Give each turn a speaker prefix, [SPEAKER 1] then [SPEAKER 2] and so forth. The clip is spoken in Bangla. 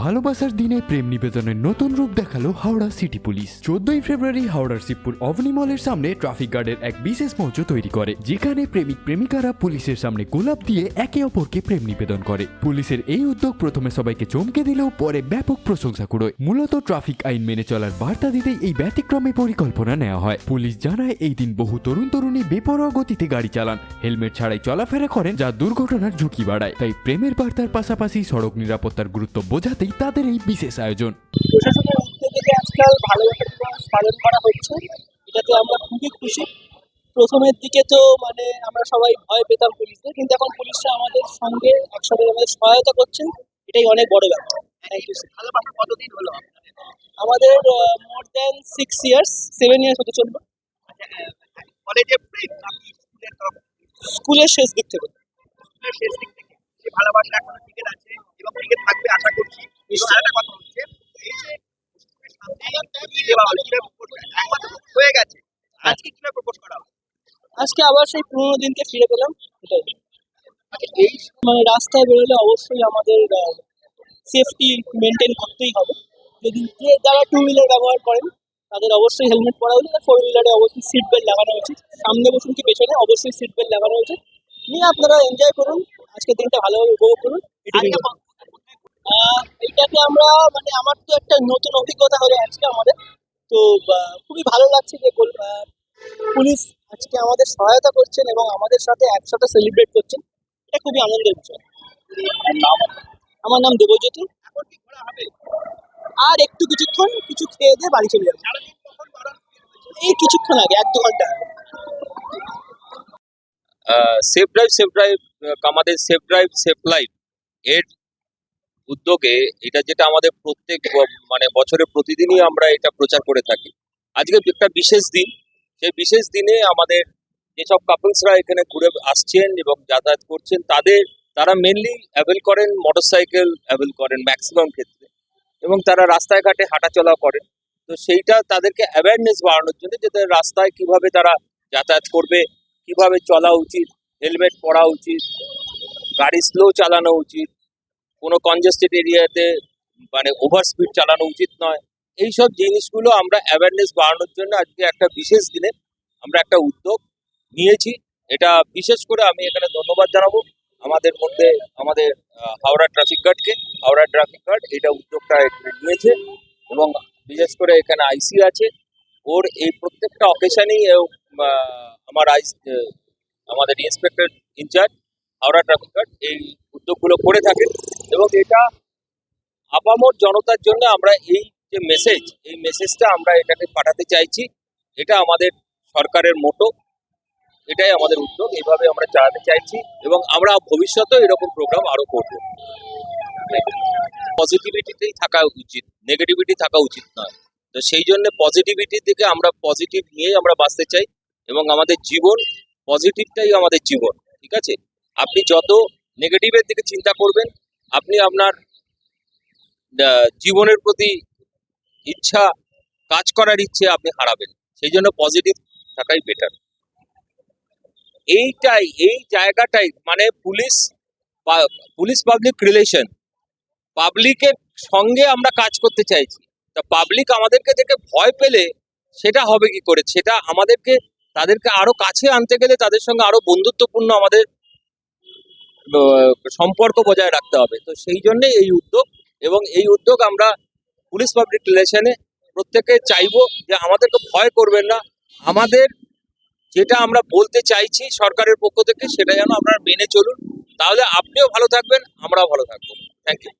[SPEAKER 1] ভালোবাসার দিনে প্রেম নিবেদনের নতুন রূপ দেখালো হাওড়া সিটি পুলিশ। 14ই ফেব্রুয়ারি হাওড়ার শিবপুর অবনী মলের সামনে ট্রাফিক গার্ডের এক বিশেষ মঞ্চ তৈরি করে, যেখানে প্রেমিক প্রেমিকারা পুলিশের সামনে গোলাপ দিয়ে একে অপরকে প্রেম নিবেদন করে। পুলিশের এই উদ্যোগ প্রথমে সবাইকে চমকে দিলেও পরে ব্যাপক প্রশংসা কুড়োয়। মূলত ট্রাফিক আইন মেনে চলার বার্তা দিতেই এই ব্যতিক্রমী পরিকল্পনা নেওয়া হয়। পুলিশ জানায়, এই দিন বহু তরুণ তরুণী বেপরোয়া গতিতে গাড়ি চালান, হেলমেট ছাড়াই চলাফেরা করেন, যা দুর্ঘটনার ঝুঁকি বাড়ায়। তাই প্রেমের বার্তার পাশাপাশি সড়ক নিরাপত্তার গুরুত্ব বোঝাতেই তাদের এই বিশেষ আয়োজন।
[SPEAKER 2] প্রশাসনের উদ্যোগে যে আজকাল ভালোবাসা দিবস পালন করা হচ্ছে, এটাতে আমরা খুবই খুশি। প্রথমের দিকে তো আমরা সবাই ভয় পেতাম পুলিশদের, কিন্তু এখন পুলিশরা আমাদের সঙ্গে একসাথে আমাদের সহায়তা করছেন, এটাই অনেক বড় ব্যাপার। Thank you. ভালোবাসা কতদিন হলো আমাদের? মোর দ্যান 7 ইয়ার্স হতে চলবে। কলেজে স্কুলের শেষ দিক থেকে ভালোবাসা এখনো টিকে আছে এবং টিকে থাকবে আশা করছি। আরেকটা কথা হচ্ছে, এই যে হয়ে গেছে, আজকে কিভাবে প্রপোজ করা হবে? আজকে আবার সেই পুরোনো দিনকে ফিরে পেলাম, এটাই। এই রাস্তায় বেরোলে অবশ্যই আমাদের সেফটি মেনটেন করতেই হবে। যদি যারা 2 হুইলার ব্যবহার করেন তাদের অবশ্যই হেলমেট পরা উচিত, আর 4 হুইলারে অবশ্যই সিট বেল্ট লাগানো উচিত। সামনে বসুন কি পেছনে, অবশ্যই সিট বেল্ট লাগানো উচিত। নিয়ে আপনারা এনজয় করুন, আজকের দিনটা ভালোভাবে উপভোগ করুন। এইটাতে আমরা আমার তো একটা নতুন অভিজ্ঞতা হলো আজকে আমাদের, তো খুবই ভালো লাগছে যে পুলিশ আজকে আমাদের সহায়তা করছেন এবং আমাদের সাথে একসাথে সেলিব্রেট করছেন। এটা খুবই আনন্দের বিষয়। আমার নাম দেবজ্যোতি। আর একটু কিছু খেয়ে দিয়ে বাড়ি চলে যাবে। এই কিছুক্ষণ আগে, 1-2 ঘন্টা আগে।
[SPEAKER 3] সেফ ড্রাইভ আমাদের সেফ ড্রাইভ সেফ লাইফ এর উদ্যোগে এটা যেটা আমাদের প্রত্যেক বছরে প্রতিদিনই আমরা এটা প্রচার করে থাকি। আজকে একটা বিশেষ দিন, সেই বিশেষ দিনে আমাদের যেসব কাপলসরা এখানে ঘুরে আসছেন এবং যাতায়াত করছেন তারা মেনলি অ্যাভেল করেন মোটরসাইকেল, অ্যাভেল করেন ম্যাক্সিমাম ক্ষেত্রে, এবং তারা রাস্তায় ঘাটে হাঁটাচলা করেন। তো সেইটা তাদেরকে অ্যাওয়ারনেস বাড়ানোর জন্য যে রাস্তায় কিভাবে তারা যাতায়াত করবে, কিভাবে চলা উচিত, হেলমেট পরা উচিত, গাড়ি স্লো চালানো উচিত, কোনো কনজেস্টেড এরিয়াতে ওভার স্পিড চালানো উচিত নয়। এইসব জিনিসগুলো আমরা অ্যাওয়ারনেস বাড়ানোর জন্য আজকে একটা বিশেষ দিনে আমরা একটা উদ্যোগ নিয়েছি। এটা বিশেষ করে আমি এখানে ধন্যবাদ জানাবো আমাদের হাওড়া ট্রাফিক গার্ড এটা উদ্যোগটা এখানে নিয়েছে, এবং বিশেষ করে এখানে আইসি আছে, ওর এই প্রত্যেকটা অকেশনেই আমাদের inspector in-charge Howrah traffic guard এই উদ্যোগগুলো করে থাকেন। এবং এটা আপামর জনতার জন্য আমরা এই মেসেজটা আমরা এটাকে পাঠাতে চাইছি। এটা আমাদের সরকারের মোটো, এটাই আমাদের উদ্যোগ, এইভাবে আমরা চালাতে চাইছি এবং আমরা ভবিষ্যতেও এরকম প্রোগ্রাম আরো করব। পজিটিভিটিতেই থাকা উচিত, নেগেটিভিটি থাকা উচিত নয়। তো সেই জন্য পজিটিভিটির দিকে আমরা পজিটিভ নিয়ে আমরা বাঁচতে চাই, এবং আমাদের জীবন পজিটিভটাই আমাদের জীবন। ঠিক আছে, আপনি যত নেগেটিভের দিকে চিন্তা করবেন, আপনি আপনার জীবনের প্রতি কাজ করার ইচ্ছে আপনি হারাবেন। সেই জন্য পজিটিভ থাকাই বেটার। এই জায়গাটাই পুলিশ পাবলিক রিলেশন, পাবলিকের সঙ্গে আমরা কাজ করতে চাইছি। তা পাবলিক আমাদেরকে দেখে ভয় পেলে সেটা হবে কি করে? সেটা তাদেরকে আরো কাছে আনতে গেলে তাদের সঙ্গে আরো বন্ধুত্বপূর্ণ আমাদের সম্পর্ক বজায় রাখতে হবে। তো সেই জন্য এই উদ্যোগ, এবং এই উদ্যোগ আমরা পুলিশ পাবলিক রিলেশনে প্রত্যেকে চাইবো যে আমাদেরকে ভয় করবেন না, আমাদের যেটা আমরা বলতে চাইছি সরকারের পক্ষ থেকে সেটা যেন আপনারা মেনে চলুন, তাহলে আপনিও ভালো থাকবেন, আমরাও ভালো থাকবো। Thank you.